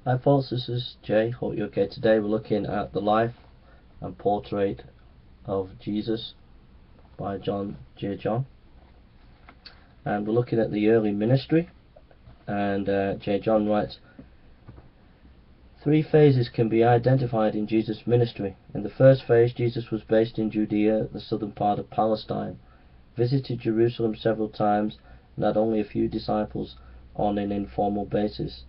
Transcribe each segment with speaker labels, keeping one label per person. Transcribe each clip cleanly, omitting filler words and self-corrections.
Speaker 1: Hi folks, this is Jay. Hope you're okay. Today we're looking at the life and portrait of Jesus by John J. John, and we're looking at the early ministry. And J. John writes, 3 phases can be identified in Jesus' ministry. In the first phase, Jesus was based in Judea, the southern part of Palestine, visited Jerusalem several times, and had only a few disciples on an informal basis.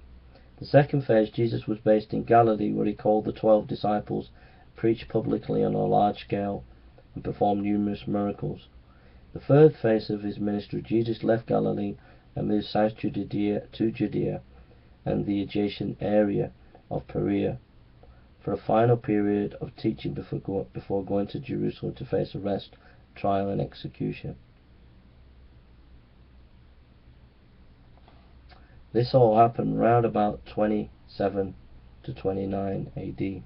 Speaker 1: The second phase, Jesus was based in Galilee, where he called the 12 disciples, preached publicly on a large scale, and performed numerous miracles. The third phase of his ministry, Jesus left Galilee and moved south to Judea and the adjacent area of Perea for a final period of teaching before going to Jerusalem to face arrest, trial and execution. This all happened round about 27 to 29 AD.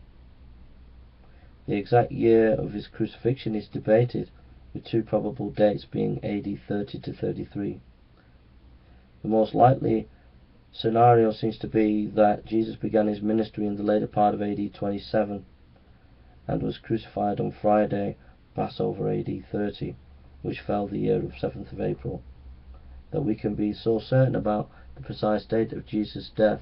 Speaker 1: The exact year of his crucifixion is debated, with 2 probable dates being AD 30 to 33. The most likely scenario seems to be that Jesus began his ministry in the later part of AD 27 and was crucified on Friday, Passover AD 30, which fell the year of 7th of April. That we can be so certain about the precise date of Jesus' death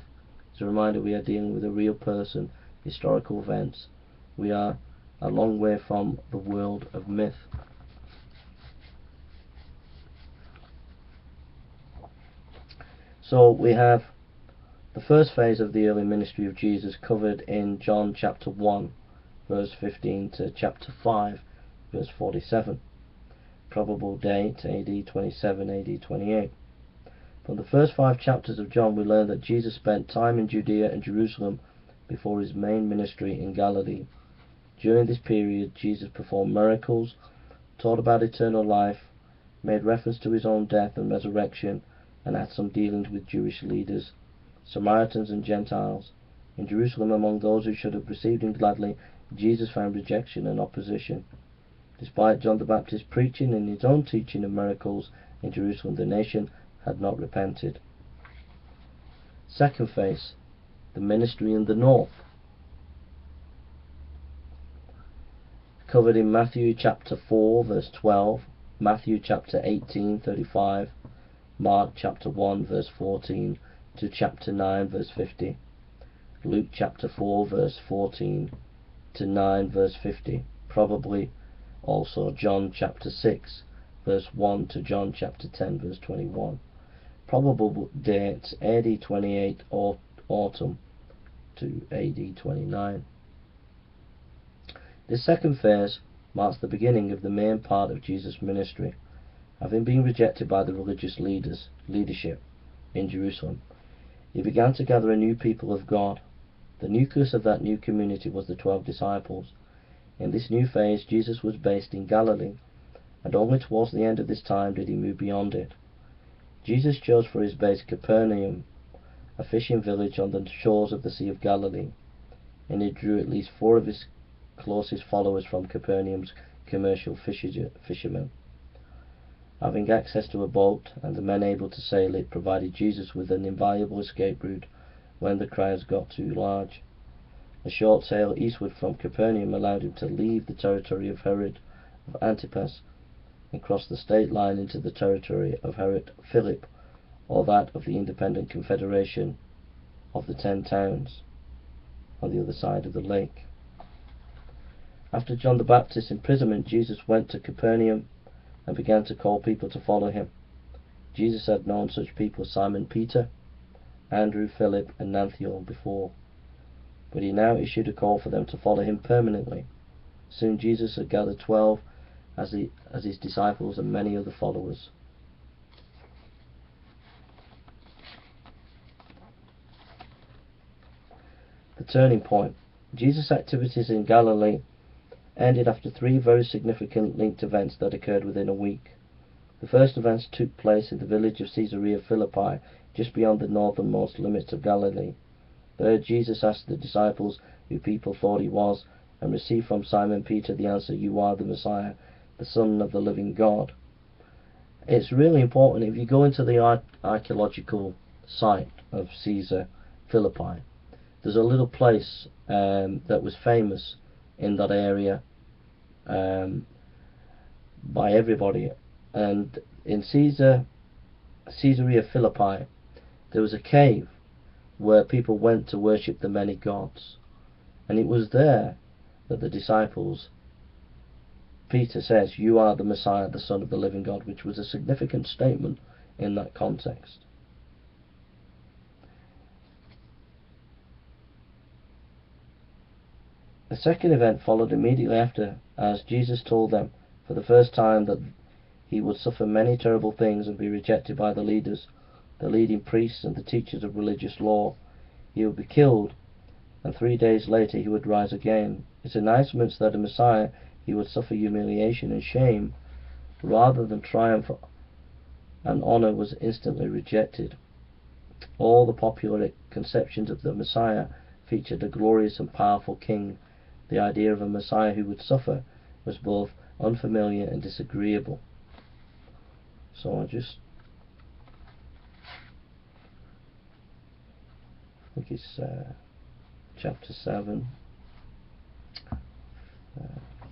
Speaker 1: is a reminder we are dealing with a real person, historical events. We are a long way from the world of myth. So we have the first phase of the early ministry of Jesus covered in John chapter 1 verse 15 to chapter 5 verse 47. Probable date AD 27, AD 28. From the first 5 chapters of John we learn that Jesus spent time in Judea and Jerusalem before his main ministry in Galilee. During this period Jesus performed miracles, taught about eternal life, made reference to his own death and resurrection, and had some dealings with Jewish leaders, Samaritans and Gentiles. In Jerusalem, among those who should have received him gladly, Jesus found rejection and opposition. Despite John the Baptist preaching and his own teaching of miracles in Jerusalem, the nation had not repented. Second phase, the ministry in the north, covered in Matthew chapter 4 verse 12, Matthew chapter 18 35, Mark chapter 1 verse 14 to chapter 9 verse 50, Luke chapter 4 verse 14 to 9 verse 50, probably also John chapter 6 verse 1 to John chapter 10 verse 21. Probable dates AD 28 autumn to AD 29. This second phase marks the beginning of the main part of Jesus' ministry. Having been rejected by the religious leadership in Jerusalem, he began to gather a new people of God. The nucleus of that new community was the 12 disciples. In this new phase, Jesus was based in Galilee, and only towards the end of this time did he move beyond it. Jesus chose for his base Capernaum, a fishing village on the shores of the Sea of Galilee, and he drew at least 4 of his closest followers from Capernaum's commercial fishermen. Having access to a boat and the men able to sail it provided Jesus with an invaluable escape route when the crowds got too large. A short sail eastward from Capernaum allowed him to leave the territory of Herod of Antipas and cross the state line into the territory of Herod Philip, or that of the independent confederation of the 10 towns on the other side of the lake. After John the Baptist's imprisonment, Jesus went to Capernaum and began to call people to follow him. Jesus had known such people as Simon Peter, Andrew, Philip and Nathanael before, but he now issued a call for them to follow him permanently. Soon Jesus had gathered 12 as his disciples and many other followers. The turning point. Jesus' activities in Galilee ended after 3 very significant linked events that occurred within a week. The first events took place in the village of Caesarea Philippi, just beyond the northernmost limits of Galilee. There Jesus asked the disciples who people thought he was, and received from Simon Peter the answer, "You are the Messiah, the Son of the living God." It's really important, if you go into the archaeological site of Caesar Philippi, there's a little place that was famous in that area by everybody, and in Caesarea Philippi there was a cave where people went to worship the many gods, and it was there that the disciples, Peter says, "You are the Messiah, the Son of the living God," which was a significant statement in that context. The second event followed immediately after, as Jesus told them for the first time that he would suffer many terrible things and be rejected by the leaders, the leading priests and the teachers of religious law. He would be killed, and 3 days later he would rise again. Its announcements that a Messiah, he would suffer humiliation and shame rather than triumph and honor, was instantly rejected. All the popular conceptions of the Messiah featured a glorious and powerful king. The idea of a Messiah who would suffer was both unfamiliar and disagreeable. So I think it's chapter 7,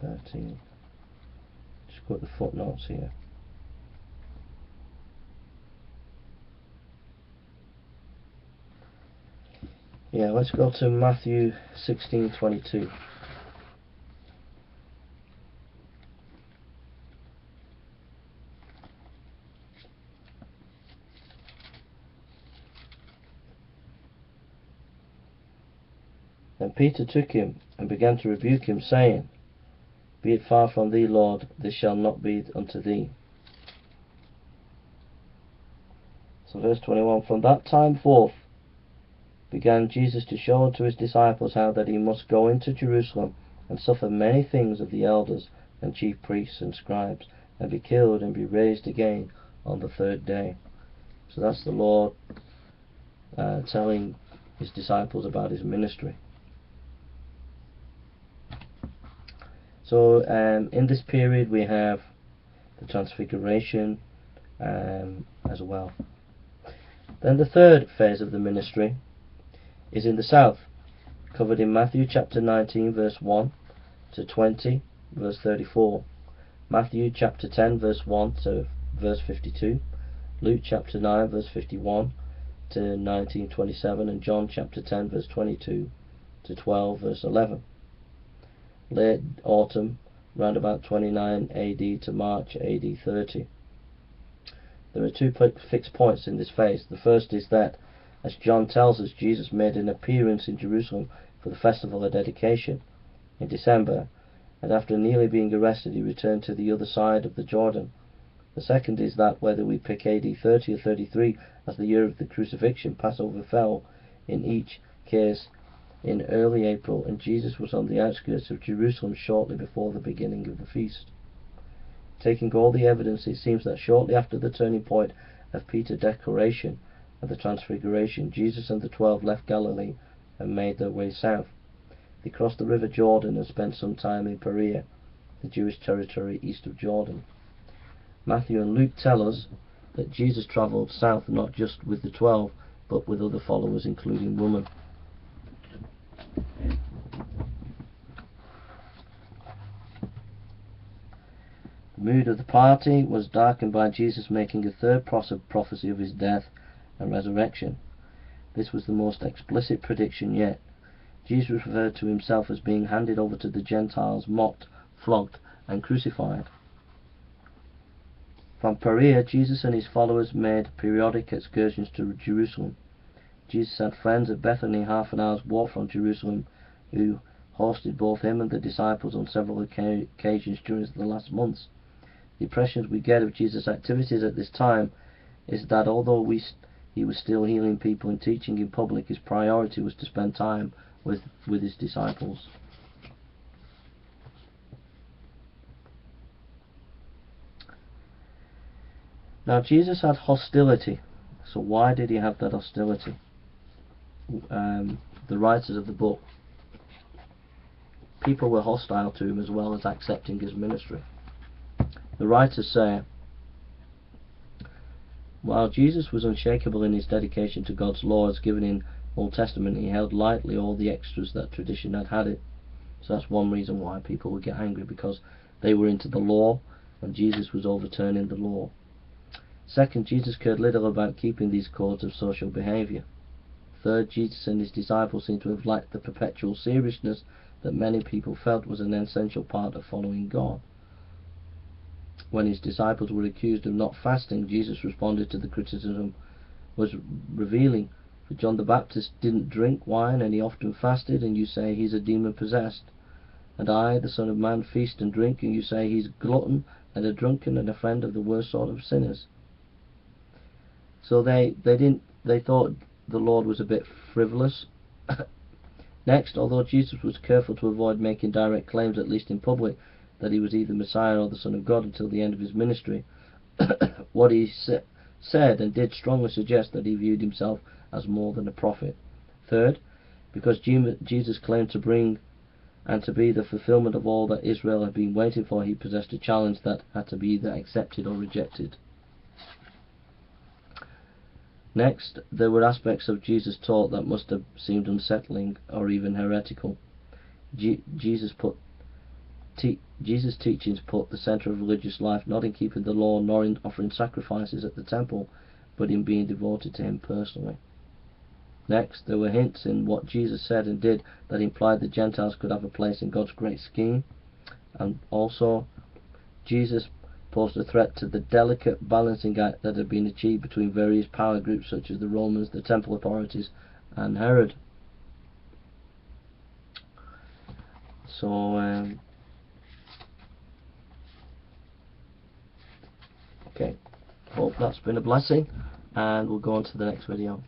Speaker 1: 13. Just got the footnotes here. Yeah, let's go to Matthew 16:22. Then Peter took him and began to rebuke him, saying, "Be it far from thee, Lord, this shall not be unto thee." So verse 21, from that time forth began Jesus to show unto his disciples how that he must go into Jerusalem and suffer many things of the elders and chief priests and scribes, and be killed and be raised again on the third day. So that's the Lord telling his disciples about his ministry. So in this period we have the Transfiguration as well. Then the third phase of the ministry is in the south, covered in Matthew chapter 19 verse 1 to 20 verse 34, Matthew chapter 10 verse 1 to verse 52, Luke chapter 9 verse 51 to 19:27, and John chapter 10 verse 22 to 12 verse 11. Late autumn, round about 29 AD to March AD 30. There are two fixed points in this phase. The first is that, as John tells us, Jesus made an appearance in Jerusalem for the festival of dedication in December, and after nearly being arrested he returned to the other side of the Jordan. The second is that whether we pick AD 30 or 33 as the year of the crucifixion, Passover fell in each case in early April, and Jesus was on the outskirts of Jerusalem shortly before the beginning of the feast. Taking all the evidence, it seems that shortly after the turning point of Peter's declaration of the Transfiguration, Jesus and the 12 left Galilee and made their way south. They crossed the river Jordan and spent some time in Perea, the Jewish territory east of Jordan. Matthew and Luke tell us that Jesus travelled south not just with the 12, but with other followers, including women. The mood of the party was darkened by Jesus making a third prophecy of his death and resurrection. This was the most explicit prediction yet. Jesus referred to himself as being handed over to the Gentiles, mocked, flogged, and crucified. From Perea, Jesus and his followers made periodic excursions to Jerusalem. Jesus had friends at Bethany, half an hour's walk from Jerusalem, who hosted both him and the disciples on several occasions during the last months. The impressions we get of Jesus' activities at this time is that although he was still healing people and teaching in public, his priority was to spend time with his disciples. Now Jesus had hostility. So why did he have that hostility? The writers of the book, people were hostile to him as well as accepting his ministry. The writers say, while Jesus was unshakable in his dedication to God's law as given in Old Testament, he held lightly all the extras that tradition had added. So that's one reason why people would get angry, because they were into the law and Jesus was overturning the law. Second, Jesus cared little about keeping these codes of social behaviour. Third, Jesus and his disciples seem to have lacked the perpetual seriousness that many people felt was an essential part of following God. When his disciples were accused of not fasting, Jesus responded to the criticism was revealing. For John the Baptist didn't drink wine, and he often fasted, and you say he's a demon-possessed. And I, the Son of Man, feast and drink, and you say he's a glutton and a drunken and a friend of the worst sort of sinners. So they thought the Lord was a bit frivolous. Next, although Jesus was careful to avoid making direct claims, at least in public, that he was either Messiah or the Son of God until the end of his ministry, what he said and did strongly suggest that he viewed himself as more than a prophet. Third, because Jesus claimed to bring and to be the fulfillment of all that Israel had been waiting for, he possessed a challenge that had to be either accepted or rejected. Next, there were aspects of Jesus' talk that must have seemed unsettling or even heretical. Jesus' teachings put the centre of religious life not in keeping the law nor in offering sacrifices at the temple, but in being devoted to him personally. Next, there were hints in what Jesus said and did that implied the Gentiles could have a place in God's great scheme, and also Jesus posed a threat to the delicate balancing act that had been achieved between various power groups such as the Romans, the temple authorities, and Herod. So, okay, hope that's been a blessing, and we'll go on to the next video.